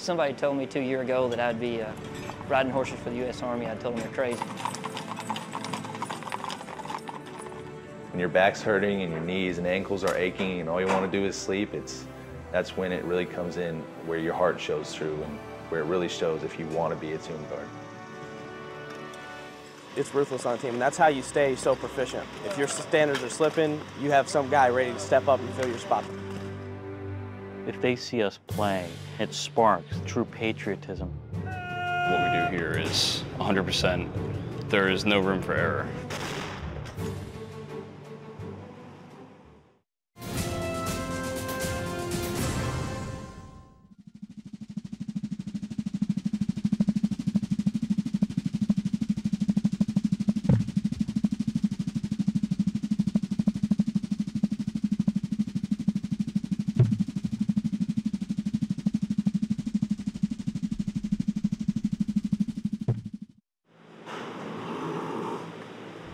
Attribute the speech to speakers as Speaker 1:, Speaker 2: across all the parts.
Speaker 1: Somebody told me 2 years ago that I'd be riding horses for the U.S. Army. I told them they're crazy.
Speaker 2: When your back's hurting and your knees and ankles are aching and all you want to do is sleep, that's when it really comes in, where your heart shows through and where it really shows if you want to be a tomb guard.
Speaker 3: It's ruthless on a team, and that's how you stay so proficient. If your standards are slipping, you have some guy ready to step up and fill your spot.
Speaker 4: If they see us playing, it sparks true patriotism.
Speaker 5: What we do here is 100%. There is no room for error.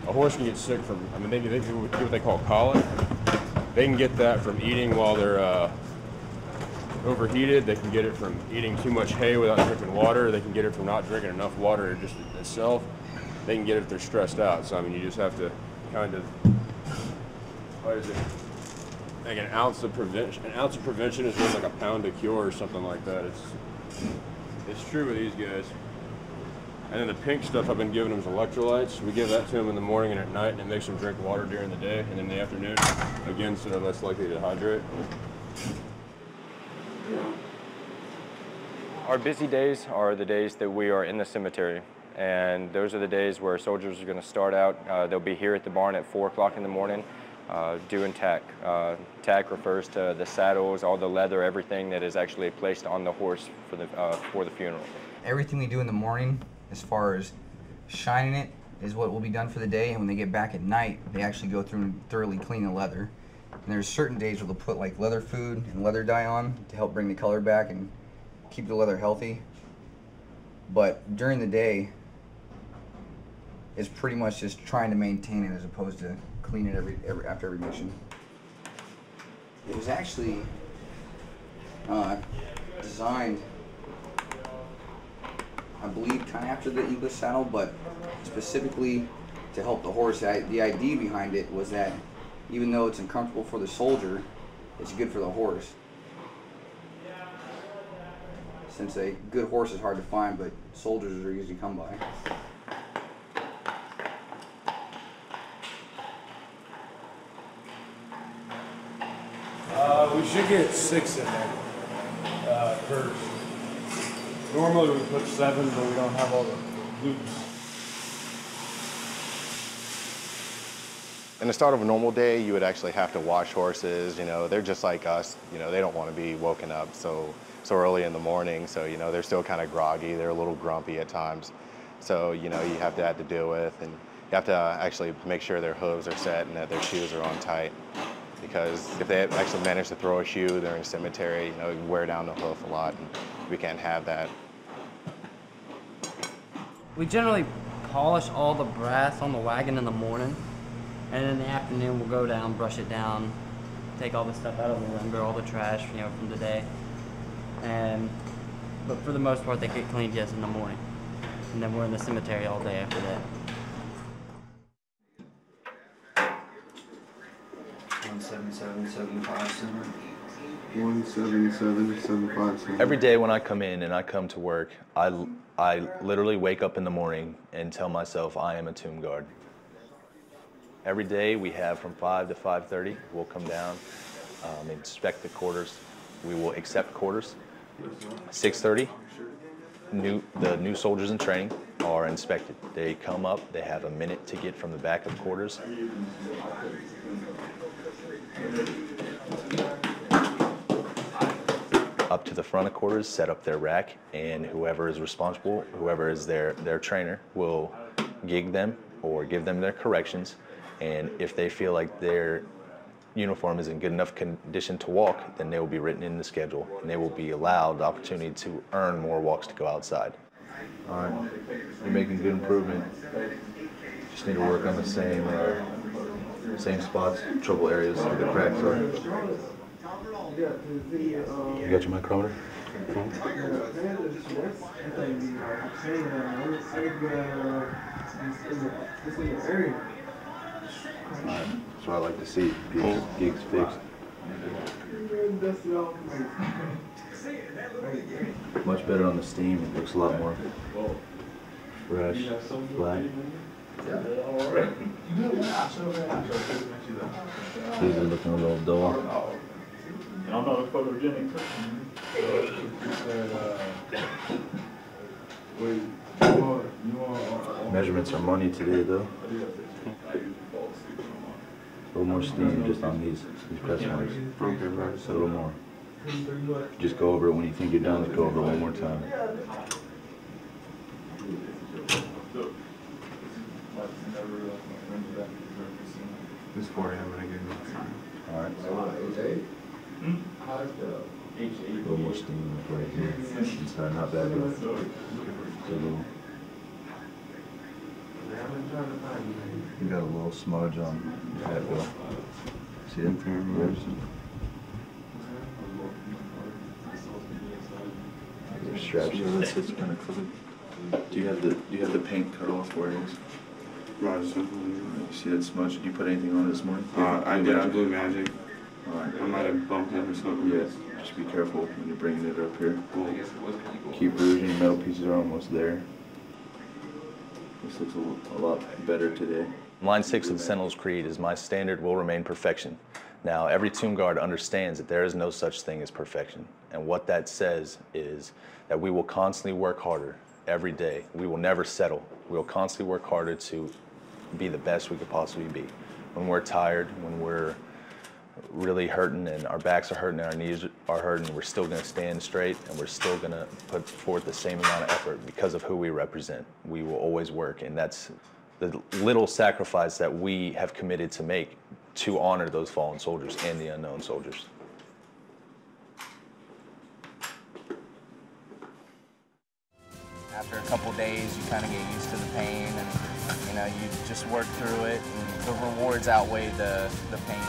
Speaker 6: A horse can get sick from, they can do what they call colic. They can get that from eating while they're overheated. They can get it from eating too much hay without drinking water. They can get it from not drinking enough water just itself. They can get it if they're stressed out. So, you just have to kind of, what is it? Like an ounce of prevention. An ounce of prevention is worth like a pound of cure or something like that. It's true with these guys. And then the pink stuff I've been giving them is electrolytes. We give that to them in the morning and at night, and it makes them drink water during the day. And in the afternoon, again, so they're less likely to hydrate.
Speaker 7: Our busy days are the days that we are in the cemetery. And those are the days where soldiers are going to start out. They'll be here at the barn at 4 o'clock in the morning doing tack. Tack refers to the saddles, all the leather, everything that is actually placed on the horse for the funeral.
Speaker 8: Everything we do in the morning, as far as shining it, is what will be done for the day, and when they get back at night, they actually go through and thoroughly clean the leather. And there's certain days where they'll put like leather food and leather dye on to help bring the color back and keep the leather healthy. But during the day, it's pretty much just trying to maintain it as opposed to clean it after every mission. It was actually designed, I believe, kind of after the English saddle, but specifically to help the horse. The idea behind it was that even though it's uncomfortable for the soldier, it's good for the horse. Since a good horse is hard to find, but soldiers are easy to come by.
Speaker 6: We should get 6 in there, curves. Normally we put 7, but we don't have all the loops.
Speaker 9: In the start of a normal day, you would actually have to wash horses. They're just like us. They don't want to be woken up so early in the morning. So, they're still kind of groggy. They're a little grumpy at times. So, you have to deal with, and you have to actually make sure their hooves are set and that their shoes are on tight. Because if they actually manage to throw a shoe during cemetery, it would wear down the hoof a lot, and we can't have that.
Speaker 10: We generally polish all the brass on the wagon in the morning, and in the afternoon we'll go down, brush it down, take all the stuff out of the lumber, all the trash, from the day. But for the most part, they get cleaned just in the morning, and then we're in the cemetery all day after that.
Speaker 11: 17775 17775.
Speaker 2: Every day when I come in and I come to work, I literally wake up in the morning and tell myself I am a tomb guard. Every day we have from 5 to 5:30. We'll come down, inspect the quarters. We will accept quarters. 6:30, the new soldiers in training are inspected. They come up, they have a minute to get from the back of quarters up to the front of quarters, set up their rack, and whoever is responsible, whoever is their trainer, will gig them or give them their corrections. And if they feel like their uniform is in good enough condition to walk, then they will be written in the schedule, and they will be allowed the opportunity to earn more walks to go outside.
Speaker 12: All right, you're making good improvement. Just need to work on the same spots, trouble areas where the cracks are. You got your micrometer? That's what I like to see. Gigs fixed. Much better on the steam. It looks a lot more fresh, flat. These are looking a little dull.
Speaker 11: I'm not a photogenic person.
Speaker 12: Measurements are money today, though. A little more steam just on these press marks. A little more. Just go over it when you think you're done. Just go over it one more time.
Speaker 11: This 4 I'm gonna give you a sign.
Speaker 12: All right. A little more steam right here. Inside, not bad though. Just a little. You got a little smudge on your head, Bill. See it? Your straps. It's kind of crooked. Do you have the paint cut off where it is?
Speaker 11: Right.
Speaker 12: You see that smudge? Did you put anything on it this morning?
Speaker 11: I did. Blue Magic.
Speaker 12: All right.
Speaker 11: I might have bumped it or something.
Speaker 12: Yes. Just be careful when you're bringing it up here. Keep bruising. Your metal pieces are almost there. This looks a lot better today.
Speaker 2: Line 6 of the Sentinel's Creed is my standard will remain perfection. Now, every tomb guard understands that there is no such thing as perfection. And what that says is that we will constantly work harder every day. We will never settle. We will constantly work harder to be the best we could possibly be. When we're tired, when we're really hurting and our backs are hurting and our knees are hurting, we're still going to stand straight and we're still going to put forth the same amount of effort because of who we represent. We will always work, and that's the little sacrifice that we have committed to make to honor those fallen soldiers and the unknown soldiers.
Speaker 13: After a couple days, you kind of get used to the pain, and you just work through it, and the rewards outweigh the pain.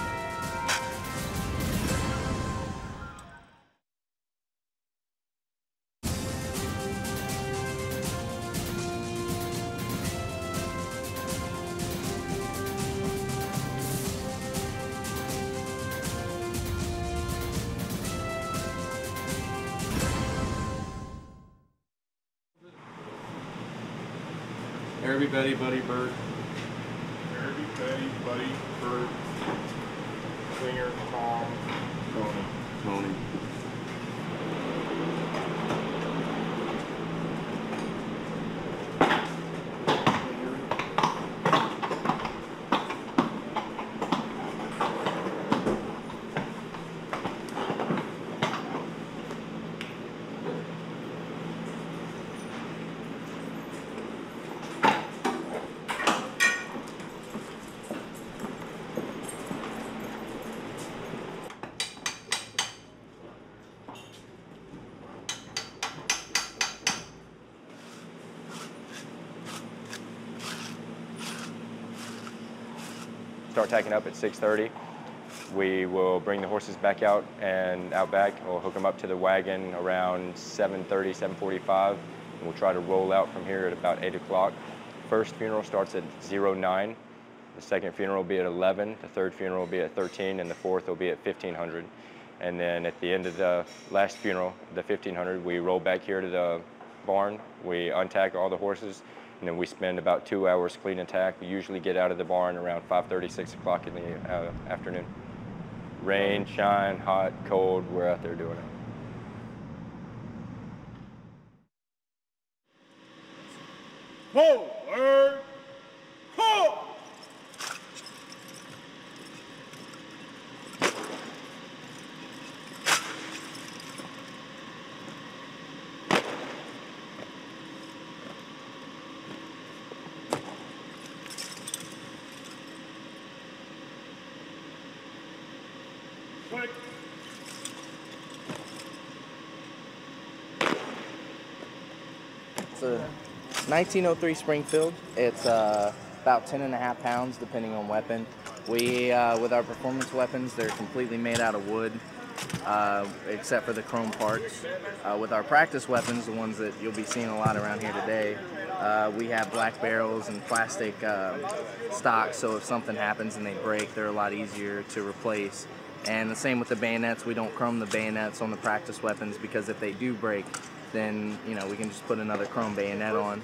Speaker 6: Everybody, Buddy Bird.
Speaker 11: Everybody, Buddy, Bird, Klinger, Tom,
Speaker 6: Tony.
Speaker 7: Start tacking up at 6:30. We will bring the horses back out and out back. We'll hook them up to the wagon around 7:30, 7:45, and we'll try to roll out from here at about 8 o'clock. First funeral starts at 09. The second funeral will be at 11. The third funeral will be at 13, and the fourth will be at 1500. And then at the end of the last funeral, the 1500, we roll back here to the barn. We untack all the horses, and then we spend about 2 hours cleaning tack. We usually get out of the barn around 5:30, 6 o'clock in the afternoon. Rain, shine, hot, cold, we're out there doing it.
Speaker 11: Forward! Halt! Quick!
Speaker 13: It's a 1903 Springfield. It's about 10.5 pounds depending on weapon. We, with our performance weapons, they're completely made out of wood. except for the chrome parts. With our practice weapons, the ones that you'll be seeing a lot around here today, we have black barrels and plastic stock, so if something happens and they break, they're a lot easier to replace. And the same with the bayonets. We don't chrome the bayonets on the practice weapons because if they do break, then we can just put another chrome bayonet on.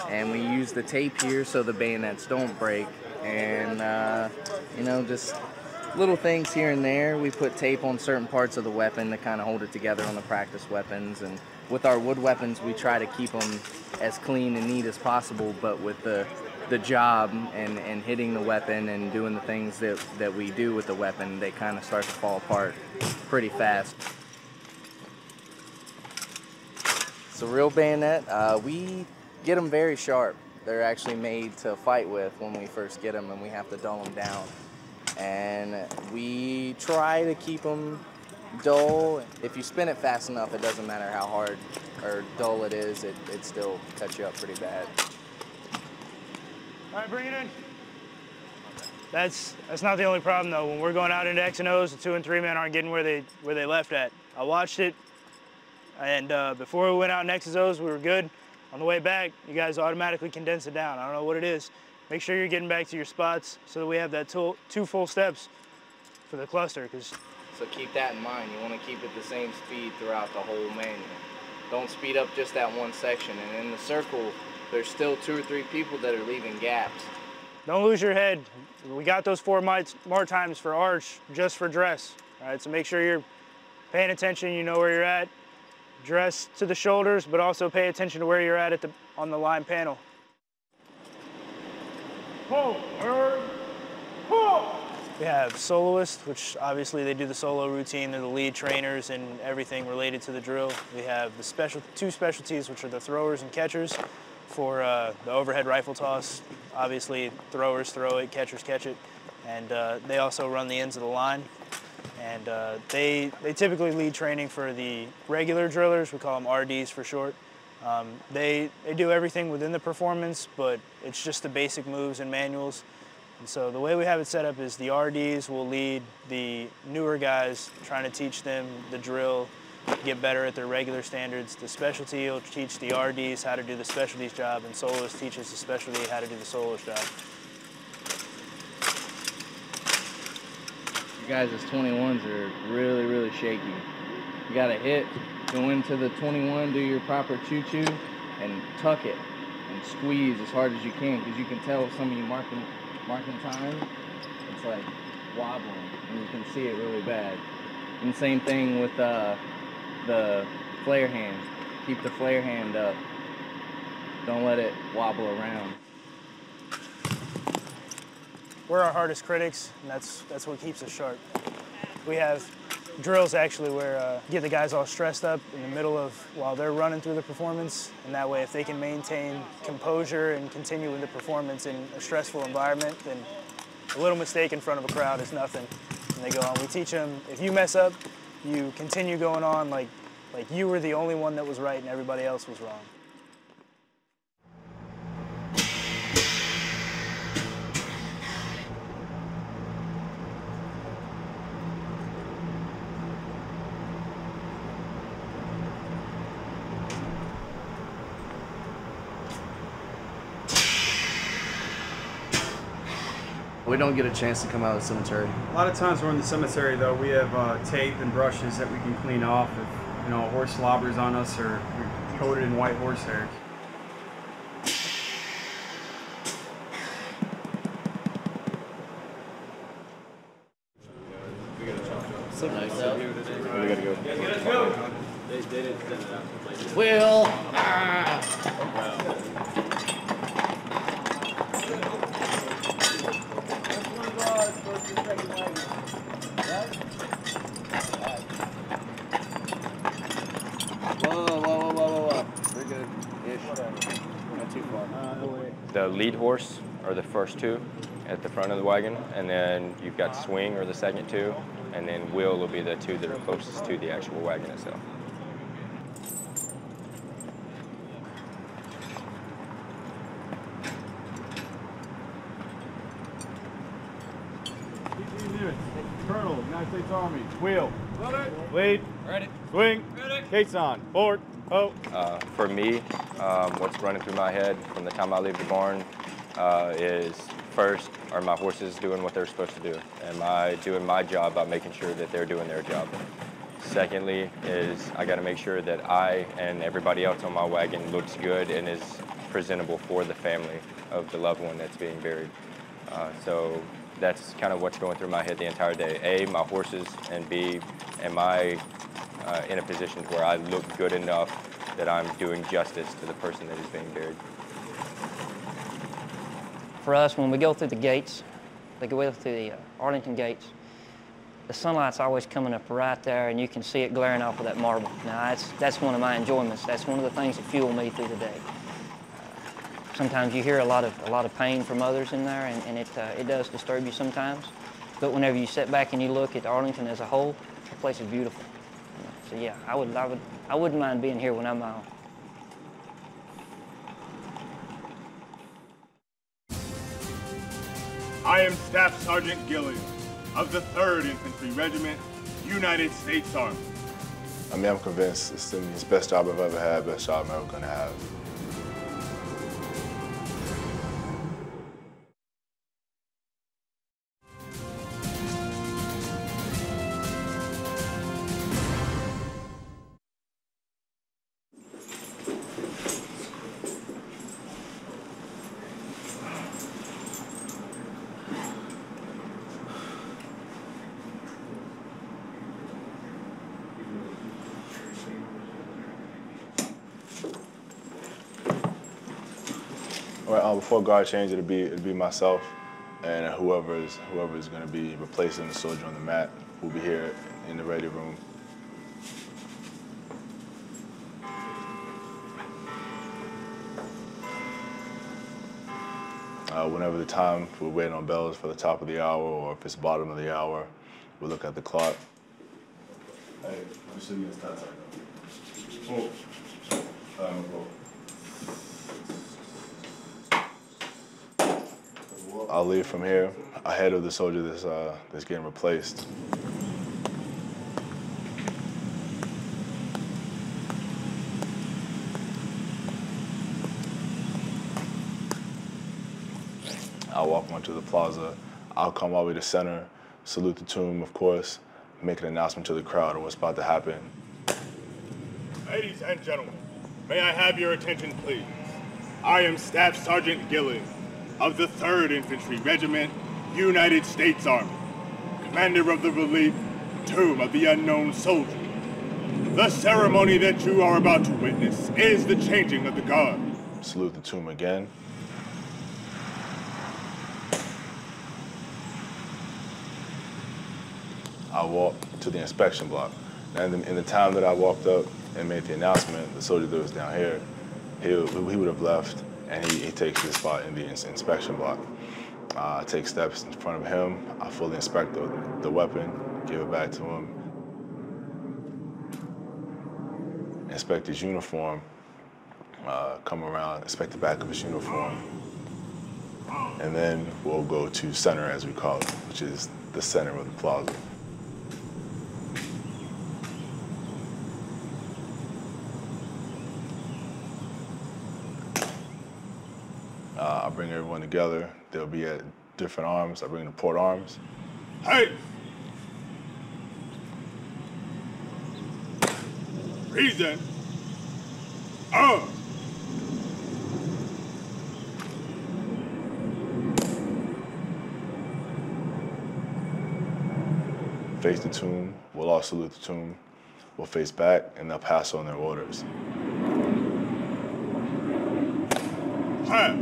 Speaker 13: And we use the tape here so the bayonets don't break. And just little things here and there. We put tape on certain parts of the weapon to kind of hold it together on the practice weapons. And with our wood weapons, we try to keep them as clean and neat as possible, but with the job and hitting the weapon and doing the things that we do with the weapon, they kind of start to fall apart pretty fast. So real bayonet, we get them very sharp. They're actually made to fight with when we first get them, and we have to dull them down. And we try to keep them dull. If you spin it fast enough, it doesn't matter how hard or dull it is, it still cuts you up pretty bad.
Speaker 14: All right, bring it in. That's not the only problem though. When we're going out into X and O's, the 2 and 3 men aren't getting where they left at. I watched it, and before we went out in X and O's, we were good. On the way back, you guys automatically condense it down. I don't know what it is. Make sure you're getting back to your spots so that we have that 2 full steps for the cluster.
Speaker 13: So keep that in mind. You want to keep it the same speed throughout the whole manual. Don't speed up just that one section. And in the circle, there's still 2 or 3 people that are leaving gaps.
Speaker 14: Don't lose your head. We got those 4 more times for arch, just for dress. All right, so make sure you're paying attention, you know where you're at. Dress to the shoulders, but also pay attention to where you're at on the line panel. We have soloists, which obviously they do the solo routine. They're the lead trainers in everything related to the drill. We have the 2 specialties, which are the throwers and catchers. For the overhead rifle toss, obviously throwers throw it, catchers catch it, and they also run the ends of the line. And they typically lead training for the regular drillers. We call them RDs for short. They do everything within the performance, but it's just the basic moves and manuals. And so the way we have it set up is the RDs will lead the newer guys, trying to teach them the drill, get better at their regular standards. The specialty will teach the RDs how to do the specialties job, and soloist teaches the specialty how to do the soloist job.
Speaker 13: You guys as 21s are really, really shaky. You gotta hit, go into the 21, do your proper choo-choo, and tuck it, and squeeze as hard as you can, because you can tell some of you marking time, it's like wobbling, and you can see it really bad. And same thing with the flare hand. Keep the flare hand up. Don't let it wobble around.
Speaker 14: We're our hardest critics, and that's what keeps us sharp. We have drills actually where get the guys all stressed up in the middle of while they're running through the performance, and that way if they can maintain composure and continue with the performance in a stressful environment, then a little mistake in front of a crowd is nothing, and they go on. We teach them, if you mess up, you continue going on like you were the only one that was right and everybody else was wrong.
Speaker 13: We don't get a chance to come out of the cemetery.
Speaker 15: A lot of times we're in the cemetery though, we have tape and brushes that we can clean off if a horse slobbers on us or we're coated in white horsehair.
Speaker 13: Will! Whoa. We're good-ish. Not too far.
Speaker 7: The lead horse are the first 2 at the front of the wagon, and then you've got swing or the second 2, and then wheel will be the 2 that are closest to the actual wagon itself.
Speaker 15: Colonel, United States Army. Wheel.
Speaker 11: Loaded.
Speaker 15: Lead.
Speaker 11: Ready.
Speaker 15: Swing.
Speaker 11: Ready.
Speaker 15: Gates on. Forward. Oh.
Speaker 7: For me, what's running through my head from the time I leave the barn is first, are my horses doing what they're supposed to do? Am I doing my job by making sure that they're doing their job? Secondly is I got to make sure that I and everybody else on my wagon looks good and is presentable for the family of the loved one that's being buried. So that's kind of what's going through my head the entire day. A, my horses, and B, am I in a position where I look good enough that I'm doing justice to the person that is being buried.
Speaker 1: For us, when we go through the gates, they go through the Arlington gates, the sunlight's always coming up right there, and you can see it glaring off of that marble. Now, that's one of my enjoyments. That's one of the things that fuel me through the day. Sometimes you hear a lot of pain from others in there, and it does disturb you sometimes. But whenever you sit back and you look at Arlington as a whole, the place is beautiful. So yeah, I wouldn't mind being here when I'm my own.
Speaker 11: I am Staff Sergeant Gilliam of the 3rd Infantry Regiment, United States Army.
Speaker 12: I mean, I'm convinced it's the best job I've ever had, best job I'm ever gonna have. Before guard change, it'd be myself, and whoever is going to be replacing the soldier on the mat will be here in the ready room. Whenever the time we're waiting on bells for the top of the hour, or if it's bottom of the hour, we'll look at the clock. Hey, let me show you this time. I'll leave from here ahead of the soldier that's getting replaced. I'll walk onto the plaza. I'll come all the way to center, salute the tomb, of course, make an announcement to the crowd of what's about to happen.
Speaker 11: Ladies and gentlemen, may I have your attention, please? I am Staff Sergeant Gilliam of the 3rd Infantry Regiment, United States Army, commander of the relief Tomb of the Unknown Soldier. The ceremony that you are about to witness is the changing of the guard.
Speaker 12: Salute the tomb again. I walk to the inspection block. And in the time that I walked up and made the announcement, the soldier that was down here, he would have left, and he takes his spot in the inspection block. I take steps in front of him. I fully inspect the weapon, give it back to him. Inspect his uniform, come around, inspect the back of his uniform. And then we'll go to center, as we call it, which is the center of the plaza. I bring everyone together. They'll be at different arms. I bring the port arms.
Speaker 11: Hey! Reason.
Speaker 12: Face the tomb. We'll all salute the tomb. We'll face back, and they'll pass on their orders.
Speaker 11: Pass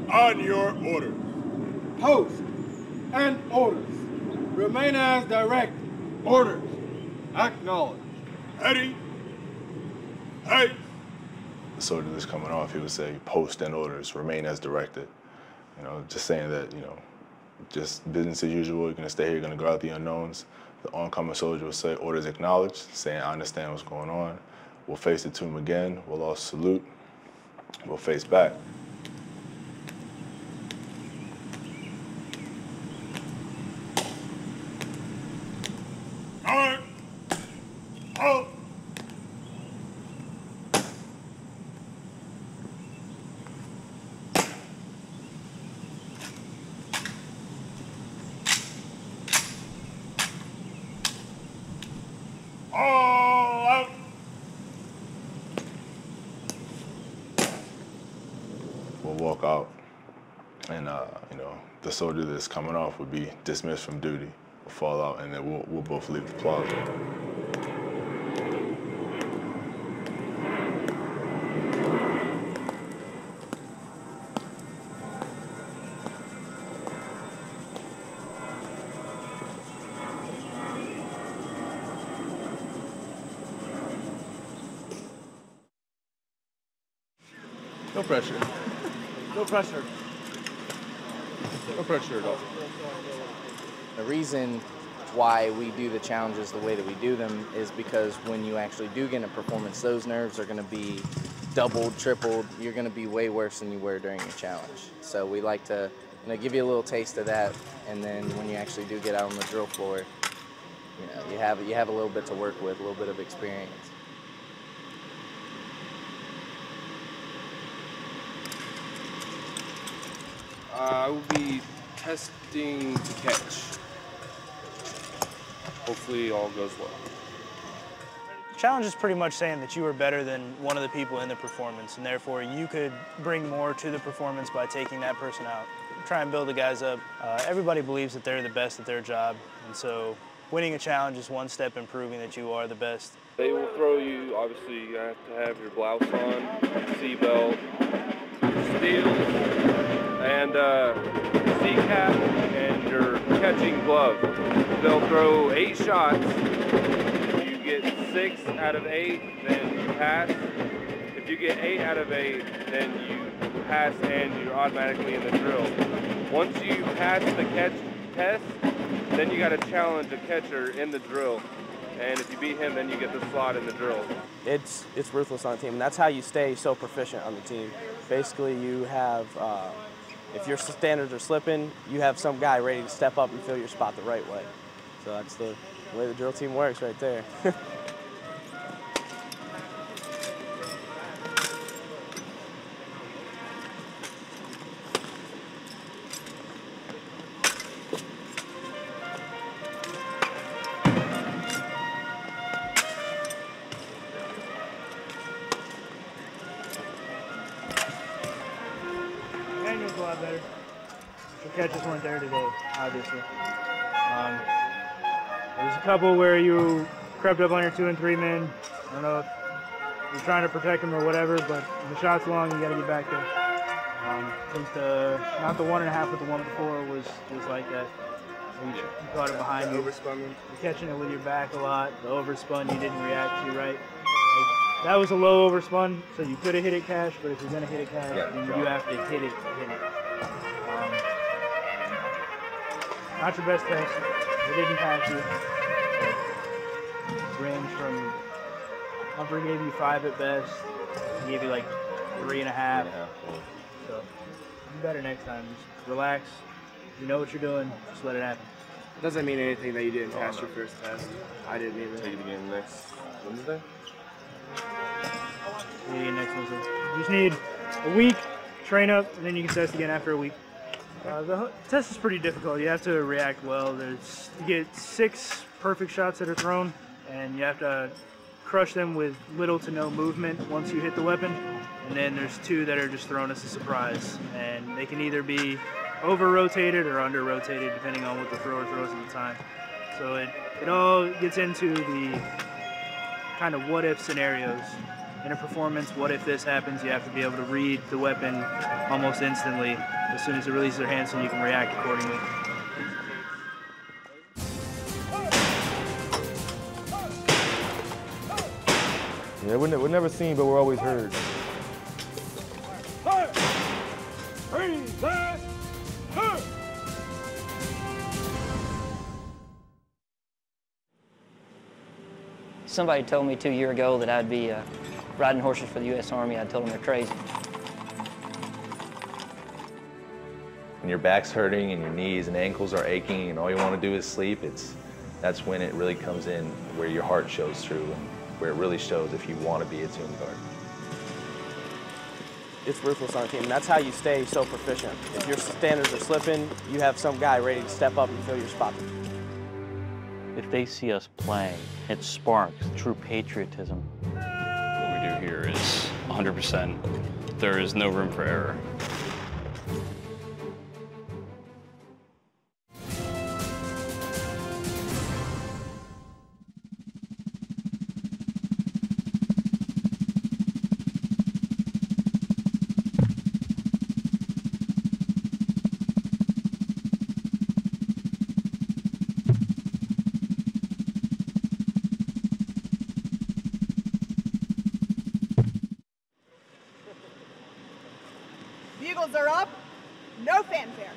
Speaker 11: on your orders.
Speaker 16: Post and orders. Remain as directed. Orders. Acknowledged.
Speaker 11: Ready. Hey.
Speaker 12: The soldier that's coming off, he would say, post and orders, remain as directed. You know, just saying that, you know, just business as usual, you're gonna stay here, you're gonna guard the unknowns. The oncoming soldier will say, orders acknowledged, saying, I understand what's going on. We'll face the tomb again, we'll all salute, we'll face back.
Speaker 11: All out.
Speaker 12: We'll walk out, and you know, the soldier that's coming off would be dismissed from duty, will fall out, and then we'll both leave the plaza.
Speaker 6: No pressure. No pressure. No pressure at all.
Speaker 13: The reason why we do the challenges the way that we do them is because when you actually do get in a performance, those nerves are going to be doubled, tripled. You're going to be way worse than you were during your challenge. So we like to, you know, give you a little taste of that, and then when you actually do get out on the drill floor, you know, you have a little bit to work with, a little bit of experience.
Speaker 6: I will be testing to catch. Hopefully all goes well.
Speaker 14: The challenge is pretty much saying that you are better than one of the people in the performance, and therefore you could bring more to the performance by taking that person out. Try and build the guys up. Everybody believes that they're the best at their job, and so winning a challenge is one step in proving that you are the best.
Speaker 6: They will throw you, obviously you have to have your blouse on, seatbelt, steel, and C-cap, and your catching glove. They'll throw 8 shots. If you get 6 out of 8, then you pass. If you get 8 out of 8, then you pass and you're automatically in the drill. Once you pass the catch test, then you got to challenge a catcher in the drill. And if you beat him, then you get the slot in the drill.
Speaker 3: It's ruthless on the team, and that's how you stay so proficient on the team. Basically, you have, if your standards are slipping, you have some guy ready to step up and fill your spot the right way. So that's the way the drill team works right there.
Speaker 14: A lot better. The catches weren't there today, obviously. There was a couple where you crept up on your 2 and 3 men. I don't know if you're trying to protect them or whatever, but when the shot's long, you got to get back there. I think not the 1.5, but the one before was like that. You caught it behind you. You're catching it with your back a lot. The overspun you didn't react to right. That was a low overspun, so you could have hit it cash, but if you're going to hit it cash, then you have to hit it. Not your best test. It didn't pass you. Range from, Humphrey gave you 5 at best. He gave you like 3.5. So, do better next time. Just relax. You know what you're doing. Just let it happen.
Speaker 3: It doesn't mean anything that you didn't pass your first test. I didn't either.
Speaker 6: Take it again next Wednesday.
Speaker 14: Next Wednesday. You just need a week, train up, and then you can test again after a week. The test is pretty difficult. You have to react well. You get 6 perfect shots that are thrown, and you have to crush them with little to no movement once you hit the weapon. And then there's 2 that are just thrown as a surprise, and they can either be over-rotated or under-rotated depending on what the thrower throws at the time. So it all gets into the kind of what-if scenarios. In a performance, what if this happens? You have to be able to read the weapon almost instantly. As soon as it releases their hand, so you can react accordingly.
Speaker 6: Yeah, we're never seen, but we're always heard.
Speaker 1: Somebody told me 2 years ago that I'd be riding horses for the U.S. Army. I told them they're crazy.
Speaker 2: When your back's hurting and your knees and ankles are aching and all you want to do is sleep, that's when it really comes in, where your heart shows through and where it really shows if you want to be a Tomb Guard.
Speaker 3: It's ruthless on the team, and that's how you stay so proficient. If your standards are slipping, you have some guy ready to step up and fill your spot.
Speaker 4: If they see us play, it sparks true patriotism.
Speaker 5: What we do here is 100%. There is no room for error.
Speaker 17: Bugles are up, no fanfare.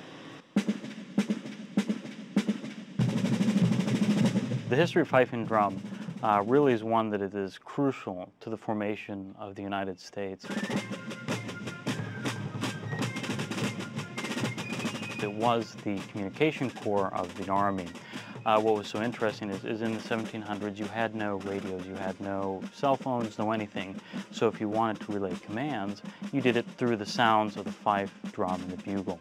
Speaker 4: The history of fife and drum really is one that it is crucial to the formation of the United States. It was the communication corps of the Army. What was so interesting is in the 1700s you had no radios, you had no cell phones, no anything. So if you wanted to relay commands, you did it through the sounds of the fife, drum, and the bugle.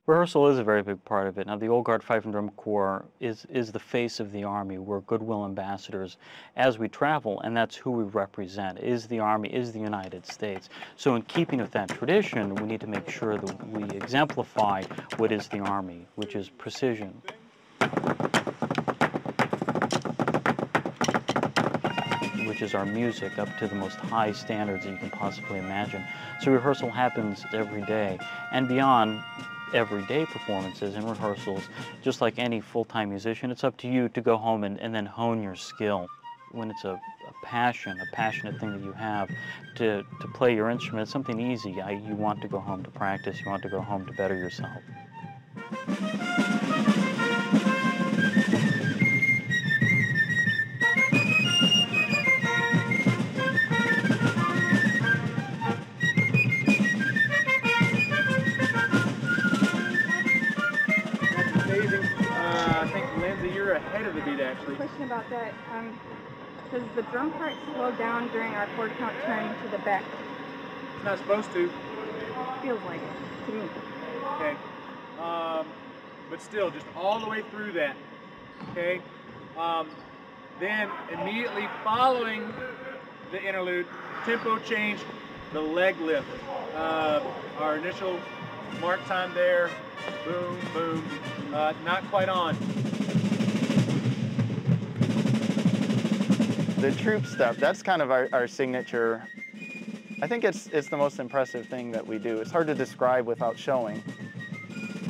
Speaker 4: Rehearsal is a very big part of it. Now, the Old Guard Fife and Drum Corps is the face of the Army. We're goodwill ambassadors as we travel, and that's who we represent, is the Army, is the United States. So in keeping with that tradition, we need to make sure that we exemplify what is the Army, which is precision. Which is our music up to the most high standards that you can possibly imagine. So rehearsal happens every day, and beyond everyday performances and rehearsals, just like any full-time musician, it's up to you to go home and then hone your skill. When it's a passionate thing that you have to play your instrument, it's something easy. You want to go home to practice, you want to go home to better yourself.
Speaker 18: Ahead of the beat, actually.
Speaker 19: Question about that. Does the drum part slow down during our chord count turn to the back?
Speaker 18: It's not supposed to.
Speaker 19: Feels like it to me.
Speaker 18: Okay. But still, just all the way through that. Okay. Then immediately following the interlude, tempo change, the leg lift. Our initial mark time there, boom, boom, not quite on.
Speaker 20: The troop step, that's kind of our signature. I think it's the most impressive thing that we do. It's hard to describe without showing.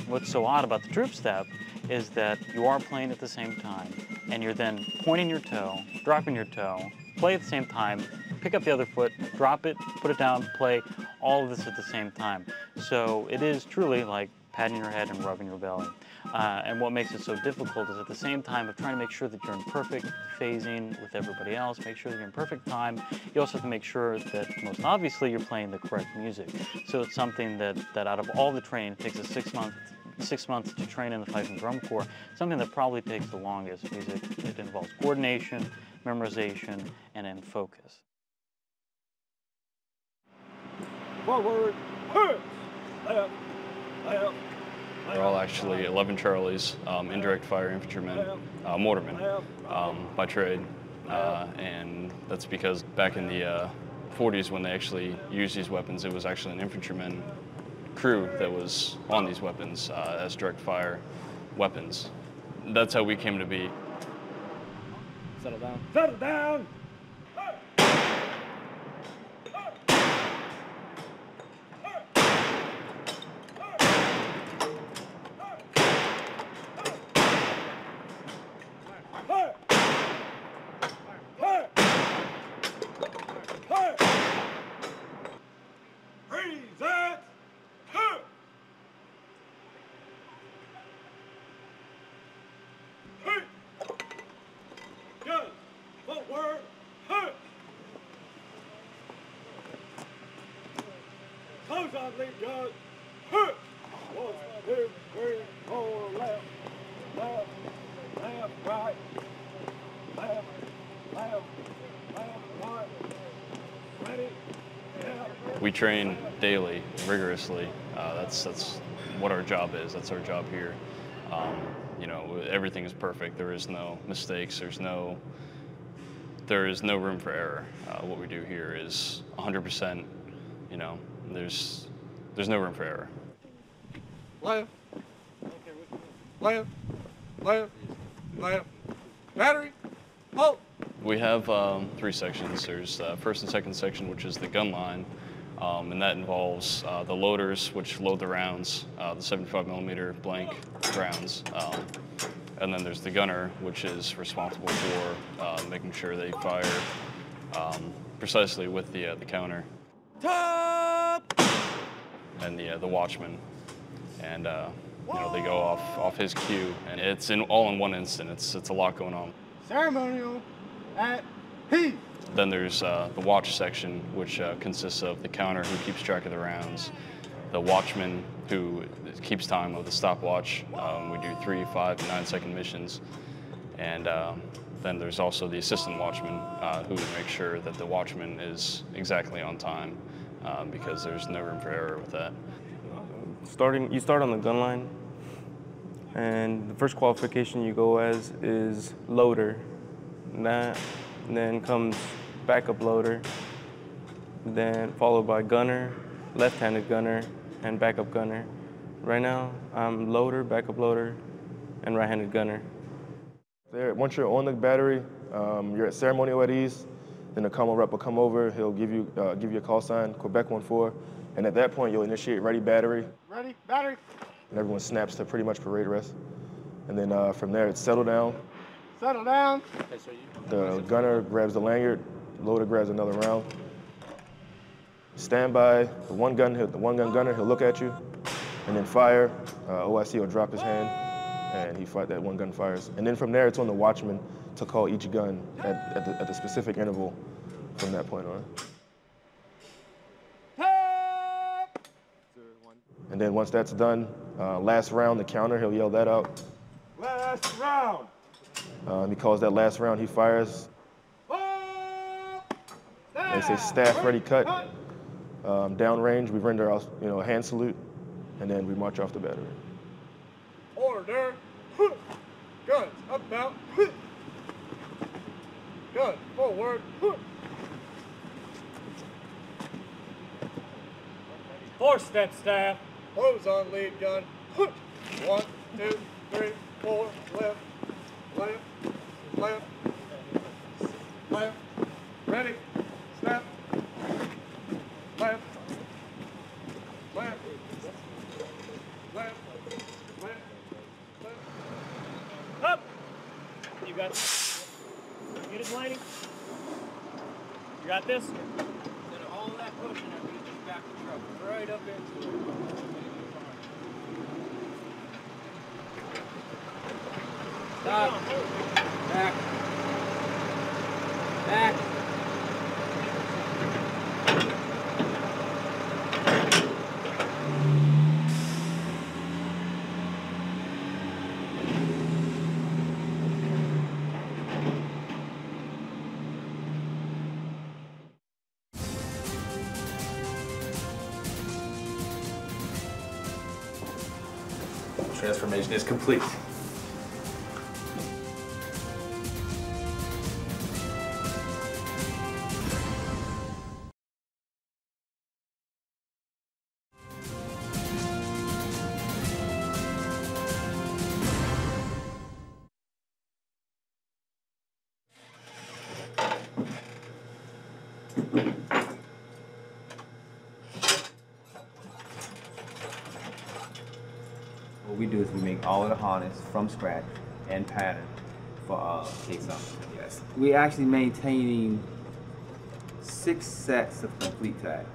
Speaker 4: What's so odd about the troop step is that you are playing at the same time, and you're then pointing your toe, dropping your toe, play at the same time, pick up the other foot, drop it, put it down, play, all of this at the same time. So it is truly like patting your head and rubbing your belly. And what makes it so difficult is at the same time of trying to make sure that you're in perfect phasing with everybody else, make sure that you're in perfect time, you also have to make sure that most obviously you're playing the correct music. So it's something that out of all the training, it takes us 6 months to train in the Fife and Drum Corps, something that probably takes the longest because it involves coordination, memorization, and then focus.
Speaker 16: Forward, left, left.
Speaker 5: They're all actually 11 Charlies, indirect fire infantrymen, mortarmen by trade. And that's because back in the 40s when they actually used these weapons, it was actually an infantryman crew that was on these weapons as direct fire weapons. That's how we came to be.
Speaker 18: Settle down.
Speaker 16: Settle down! Close on, lead guard. One, two, three, four, left, left, left, right, left, left, left, right.
Speaker 5: We train daily, rigorously. That's what our job is. That's our job here. You know, everything is perfect. There is no mistakes. There is no room for error. What we do here is 100%. You know, there's no room for error.
Speaker 16: Left, left, left, left, battery, halt.
Speaker 5: We have 3 sections. There's first and second section, which is the gun line, and that involves the loaders, which load the rounds, the 75mm blank rounds. And then there's the gunner, which is responsible for making sure they fire precisely with the counter.
Speaker 16: Top!
Speaker 5: And the watchman. And you know, they go off his cue, and it's all in one instant. It's a lot going on.
Speaker 16: Ceremonial at peace.
Speaker 5: Then there's the watch section, which consists of the counter, who keeps track of the rounds, the watchman, who keeps time with the stopwatch. We do 3, 5, and 9-second missions. And then there's also the assistant watchman, who makes sure that the watchman is exactly on time, because there's no room for error with that.
Speaker 21: You start on the gun line, and the first qualification you go as is loader. And then comes backup loader, then followed by gunner, left-handed gunner, and backup gunner. Right now, I'm loader, backup loader, and right-handed gunner.
Speaker 6: Once you're on the battery, you're at ceremonial at ease. Then the commo rep will come over. He'll give you a call sign, Quebec 14, and at that point, you'll initiate ready battery.
Speaker 16: Ready, battery.
Speaker 6: And everyone snaps to pretty much parade rest. And then from there, it's settle down.
Speaker 16: Settle down.
Speaker 6: The gunner grabs the lanyard, the loader grabs another round. Stand by, the one gun gunner, he'll look at you, and then fire. OIC will drop his hand, and that one gun fires. And then from there, it's on the watchman to call each gun at the specific interval from that point on. And then once that's done, last round, the counter, he'll yell that out.
Speaker 16: Last round.
Speaker 6: He calls that last round, he fires. They say staff ready cut. Downrange, we render a hand salute, and then we march off the battery.
Speaker 16: Order. Guns up now. Guns forward. 4-step staff. Close on lead gun. 1, 2, 3, 4, left, left, left, left. Ready, snap, left, left, left, left, left. Up! You got this. Get it, lady. You got this? Instead of all that pushing, I need to back the truck right up into it.
Speaker 10: Stop. Back. Back.
Speaker 2: Transformation is complete.
Speaker 22: What we do is we make all of the harness from scratch and pattern for case armor. Yes. We're actually maintaining 6 sets of complete tag.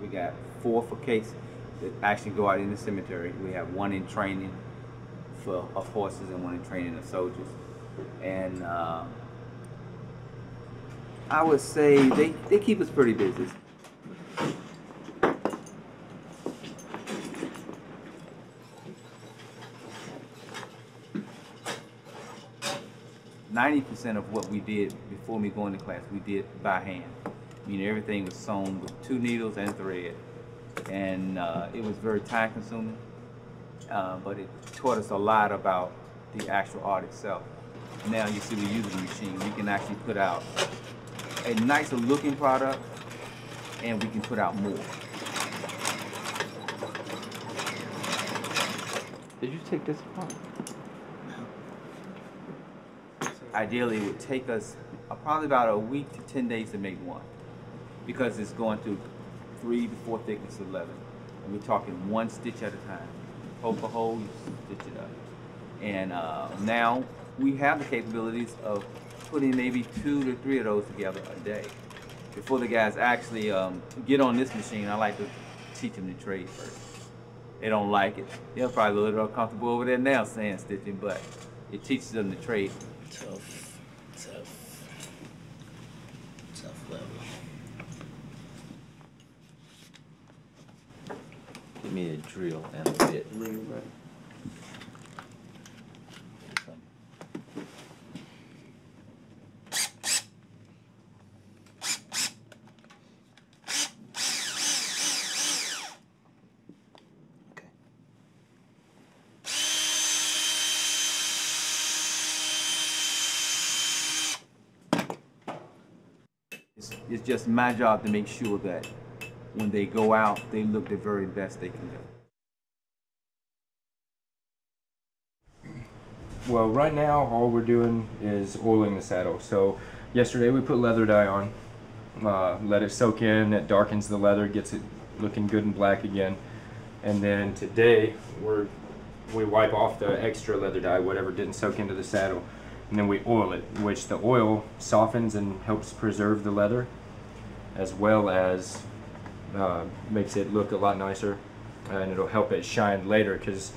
Speaker 22: We got 4 for case that actually go out in the cemetery. We have 1 in training of horses and 1 in training of soldiers. And I would say they keep us pretty busy. 90% of what we did before me going to class, we did by hand. meaning everything was sewn with 2 needles and thread. And it was very time consuming, but it taught us a lot about the actual art itself. Now you see we use the machine. We can actually put out a nicer looking product, and we can put out more.
Speaker 20: Did you take this apart?
Speaker 22: Ideally, it would take us probably about a week to 10 days to make one, because it's going through 3 to 4 thickness of leather. And we're talking 1 stitch at a time. Poke a hole, you stitch it up. And now we have the capabilities of putting maybe 2 to 3 of those together a day. Before the guys actually get on this machine, I like to teach them the trade first. They don't like it. They're probably a little uncomfortable over there now saying stitching, but it teaches them the trade.
Speaker 8: Tough level.
Speaker 22: Give me a drill and a bit. It's just my job to make sure that when they go out, they look the very best they can do.
Speaker 21: Well, right now, all we're doing is oiling the saddle. So yesterday we put leather dye on, let it soak in, it darkens the leather, gets it looking good and black again. And then today, we wipe off the extra leather dye, whatever didn't soak into the saddle, and then we oil it, which the oil softens and helps preserve the leather, as well as makes it look a lot nicer, and it'll help it shine later, because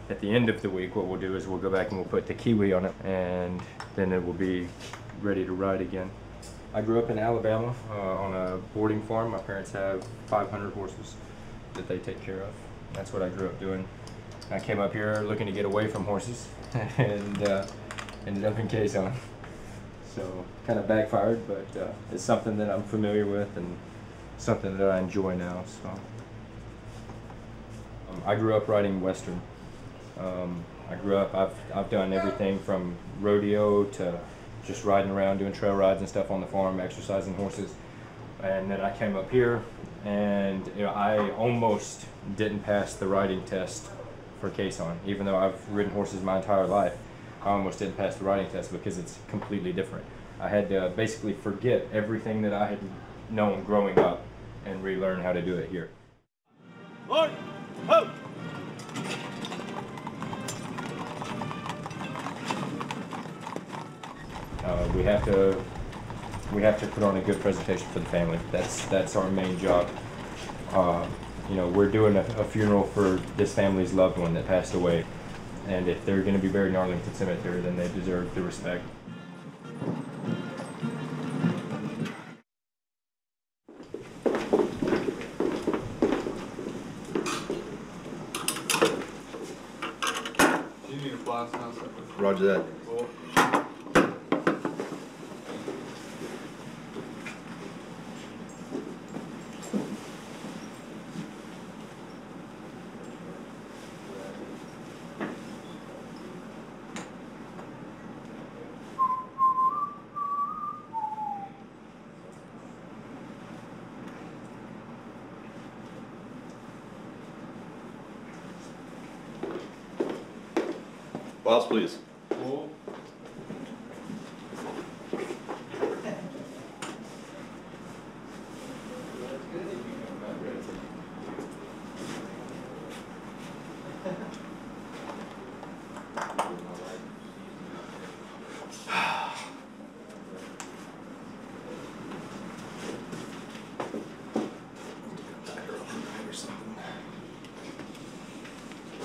Speaker 21: at the end of the week what we'll do is we'll go back and we'll put the kiwi on it, and then it will be ready to ride again. I grew up in Alabama on a boarding farm. My parents have 500 horses that they take care of. That's what I grew up doing. I came up here looking to get away from horses and ended up in Quezon. So kind of backfired, but it's something that I'm familiar with and something that I enjoy now. So I grew up riding Western. I grew up, I've done everything from rodeo to just riding around doing trail rides and stuff on the farm, exercising horses. And then I came up here, and I almost didn't pass the riding test for Quezon, even though I've ridden horses my entire life. I almost didn't pass the riding test because it's completely different. I had to basically forget everything that I had known growing up and relearn how to do it here.
Speaker 16: Lord, ho!
Speaker 21: We have to put on a good presentation for the family. That's our main job. You know, we're doing a funeral for this family's loved one that passed away. And if they're going to be buried in Arlington Cemetery, then they deserve the respect.
Speaker 9: Do you need a flask now, sir?
Speaker 2: Roger that.
Speaker 9: Cool.
Speaker 2: Boss, please.
Speaker 9: Cool.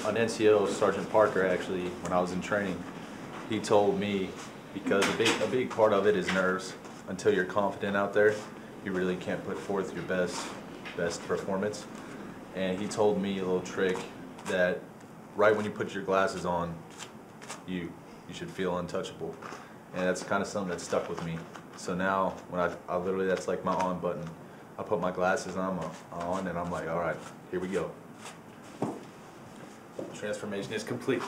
Speaker 2: On NCO, Sergeant Parker, actually, when I was in training, he told me, because a big part of it is nerves. Until you're confident out there, you really can't put forth your best performance. And he told me a little trick that right when you put your glasses on, you should feel untouchable. And that's kind of something that stuck with me. So now, when I literally, that's like my on button. I put my glasses on, and I'm like, all right, here we go. Transformation is complete.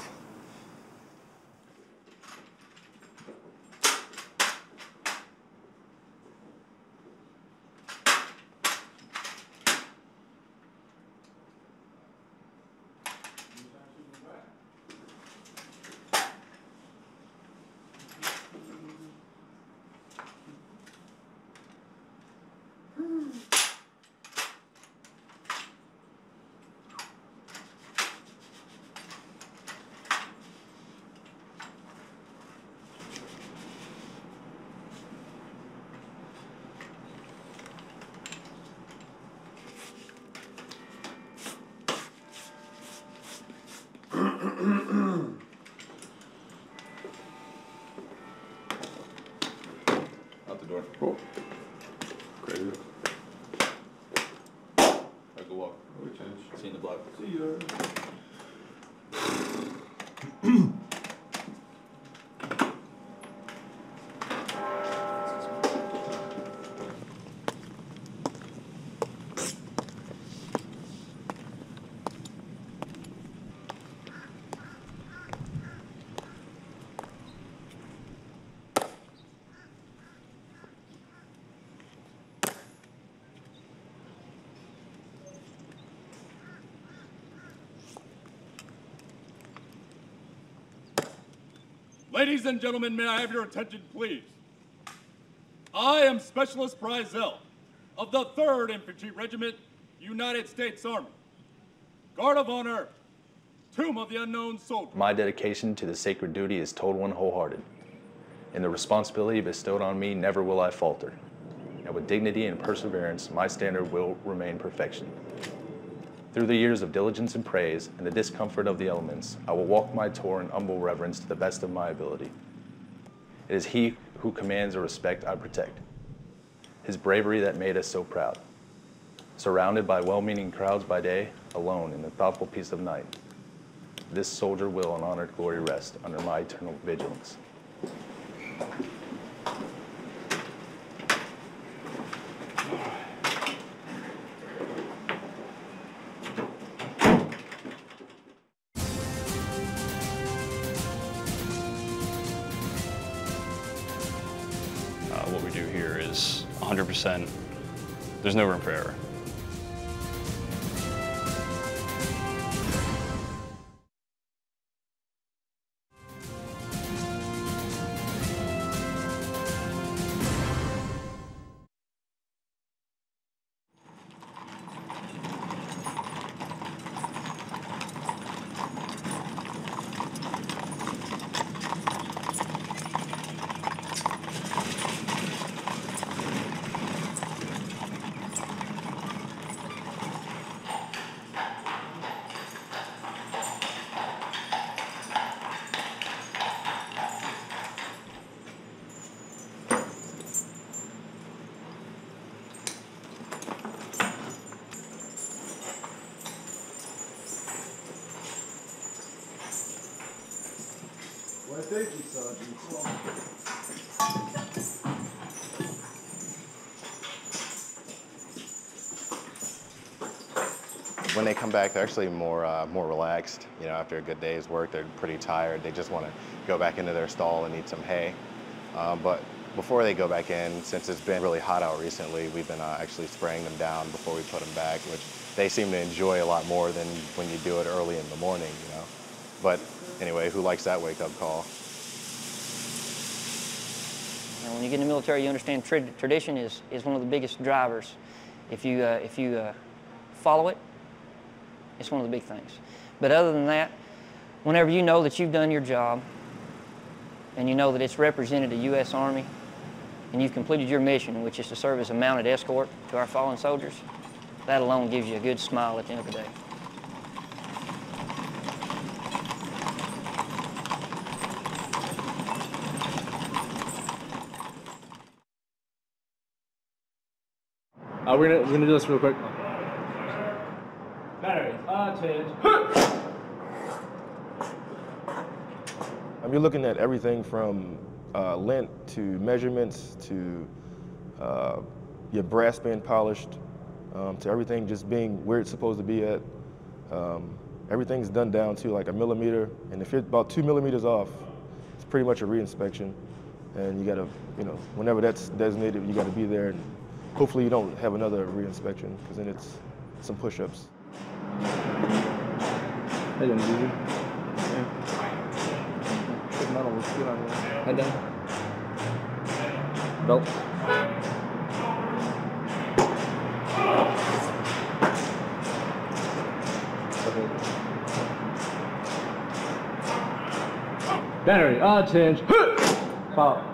Speaker 2: Out the door.
Speaker 6: Cool. Crazy.
Speaker 2: I go walk. See you in the block.
Speaker 6: See ya.
Speaker 9: Ladies and gentlemen, may I have your attention, please? I am Specialist Brizell of the 3rd Infantry Regiment, United States Army. Guard of Honor, Tomb of the Unknown Soldier.
Speaker 2: My dedication to the sacred duty is total and wholehearted. In the responsibility bestowed on me, never will I falter. And with dignity and perseverance, my standard will remain perfection. Through the years of diligence and praise and the discomfort of the elements, I will walk my tour in humble reverence to the best of my ability. It is he who commands a respect I protect. His bravery that made us so proud. Surrounded by well-meaning crowds by day, alone in the thoughtful peace of night. This soldier will in honored glory rest under my eternal vigilance.
Speaker 5: What we do here is 100%, there's no room for error.
Speaker 15: Well, thank you, Sergeant.
Speaker 23: When they come back, they're actually more relaxed. You know, after a good day's work, they're pretty tired. They just want to go back into their stall and eat some hay. But before they go back in, since it's been really hot out recently, we've been actually spraying them down before we put them back, which they seem to enjoy a lot more than when you do it early in the morning, you know. But anyway, who likes that wake-up call?
Speaker 1: And when you get in the military, you understand tradition is one of the biggest drivers. If you follow it, it's one of the big things. But other than that, whenever you know that you've done your job and you know that it's represented the U.S. Army and you've completed your mission, which is to serve as a mounted escort to our fallen soldiers, that alone gives you a good smile at the end of the day.
Speaker 18: We're gonna do this real quick. Batteries,
Speaker 6: You're looking at everything from lint to measurements to your brass being polished to everything just being where it's supposed to be at. Everything's done down to like a millimeter, and if you're about 2 millimeters off, it's pretty much a re-inspection. And you gotta, you know, whenever that's designated, you gotta be there, and hopefully you don't have another re-inspection, because then it's some push-ups.
Speaker 22: How you doing, Gigi? Yeah. Head down. Belt. Battery, change. Pop.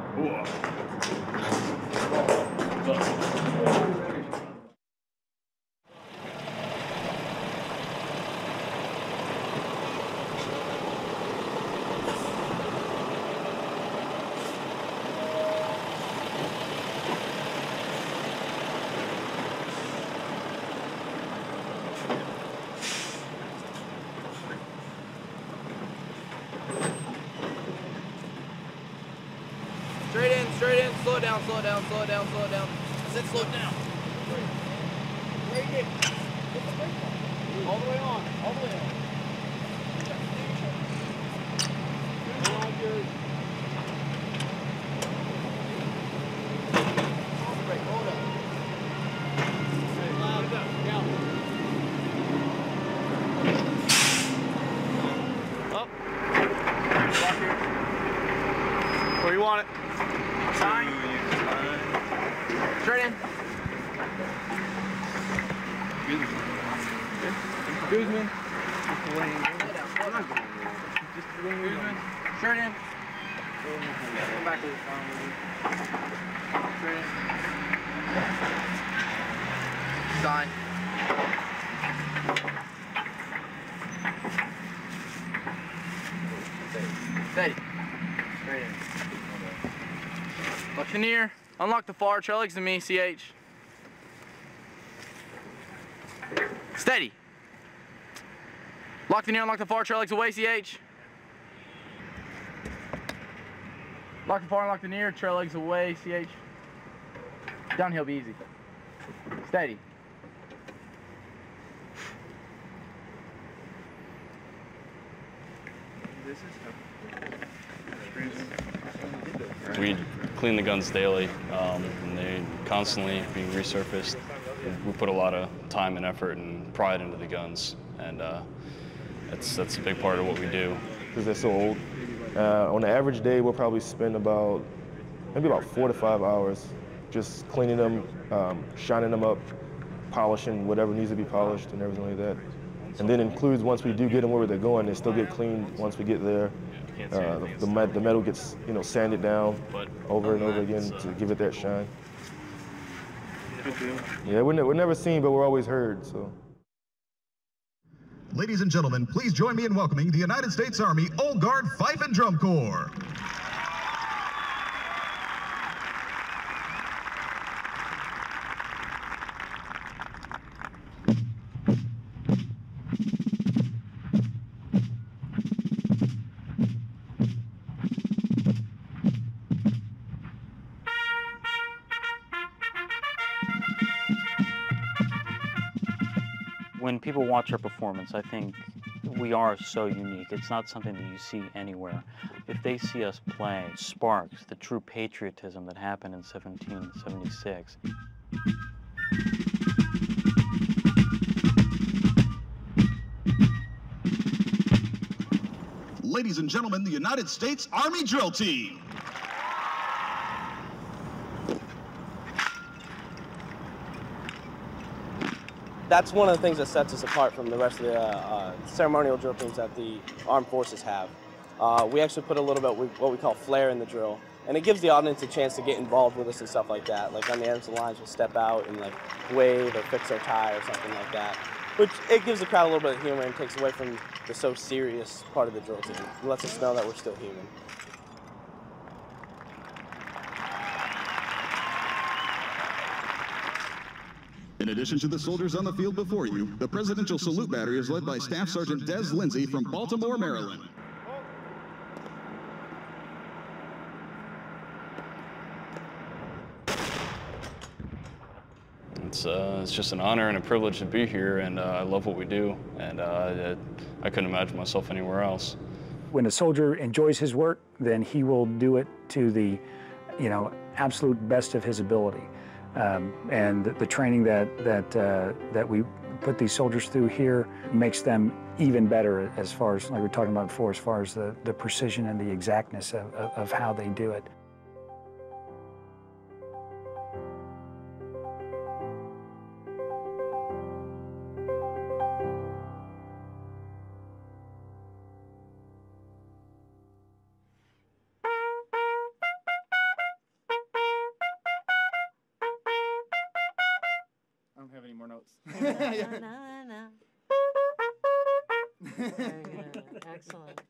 Speaker 13: Straight in, slow it down, slow it down, slow it down, slow it down. I said slow it down. Right here. All the way on, all the way on. Break, hold up. Loud up, down. Up. Lock here. Where you want it? Sign. Straight in. Excuse me. Straight in. Go back to the phone. Straight in. Sign. Steady. Straight in. Buccaneer, unlock the far trail legs to me, CH. Steady. Lock the near, unlock the far trail legs away, CH. Lock the far, unlock the near, trail legs away, CH. Downhill, be easy. Steady.
Speaker 5: We clean the guns daily, and they constantly being resurfaced. We put a lot of time and effort and pride into the guns, and that's a big part of what we do.
Speaker 6: Because they're so old. On an average day, we'll probably spend maybe about 4 to 5 hours just cleaning them, shining them up, polishing whatever needs to be polished and everything like that. And then includes once we do get them where they're going, they still get cleaned once we get there. The metal gets, sanded down over and over again to give it that shine. Yeah, we're never seen, but we're always heard, so.
Speaker 7: Ladies and gentlemen, please join me in welcoming the United States Army Old Guard Fife and Drum Corps.
Speaker 4: When people watch our performance, I think we are so unique. It's not something that you see anywhere. If they see us play, it sparks the true patriotism that happened in 1776.
Speaker 7: Ladies and gentlemen, the United States Army Drill Team.
Speaker 3: That's one of the things that sets us apart from the rest of the ceremonial drill teams that the armed forces have. We actually put a little bit of what we call flair in the drill, and it gives the audience a chance to get involved with us and stuff like that. Like on the ends of the lines, we'll step out and like wave or fix their tie or something like that. Which it gives the crowd a little bit of humor and takes away from the so serious part of the drill team. It lets us know that we're still human.
Speaker 7: In addition to the soldiers on the field before you, the Presidential Salute Battery is led by Staff Sergeant Des Lindsay from Baltimore, Maryland.
Speaker 5: it's just an honor and a privilege to be here, and I love what we do, and I couldn't imagine myself anywhere else.
Speaker 11: When a soldier enjoys his work, then he will do it to the, absolute best of his ability. And the training that we put these soldiers through here makes them even better as far as, like we were talking about before, as far as the precision and the exactness of how they do it.
Speaker 12: I don't have any more notes.
Speaker 14: No. Very good. Excellent.